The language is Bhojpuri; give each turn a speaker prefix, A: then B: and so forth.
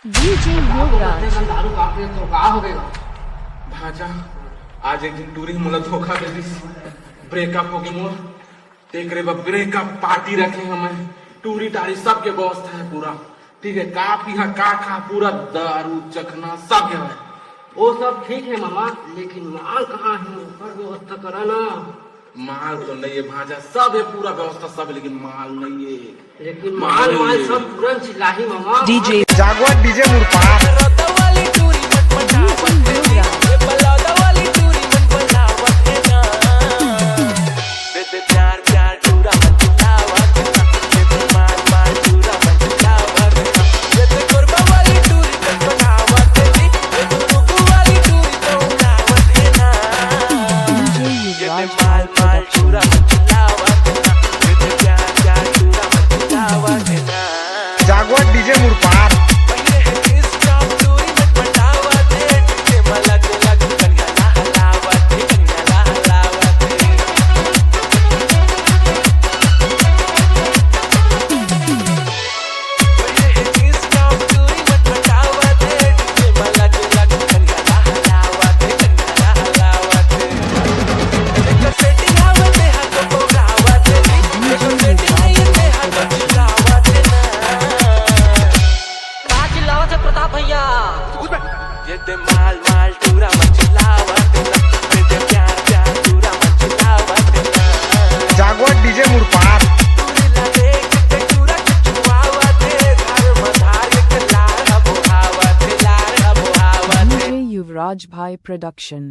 A: डीजे युवराज
B: दारू काफी तो का हो गया भाजा आज एक दिन टूरिंग मोला धोखा दे दी ब्रेकअप हो गई मोर देख रे ब्रेकअप पार्टी रखे हमें टूरी टारी सबके व्यवस्था है पूरा ठीक है का पीहा का खा पूरा दारू चखना सब है
C: वो सब ठीक है मामा लेकिन माल कहाँ है ऊपर व्यवस्था करा ना।
B: माल तो नहीं है भाजा सब है पूरा व्यवस्था सब लेकिन माल नहीं है
C: लेकिन माल सब तुरंत चिल्लाही मामा।
D: DJ जागवार DJ Murpa जागवार DJ Murpa
E: माल माल टूरा मचलावत ना दे प्यार प्यार टूरा मचलावत ना
D: जागवार डीजे मुरपा
E: लगे कि टूरा चुचुआवत घर मधार के लार अब हावत
A: डीजे युवराज भाई प्रोडक्शन।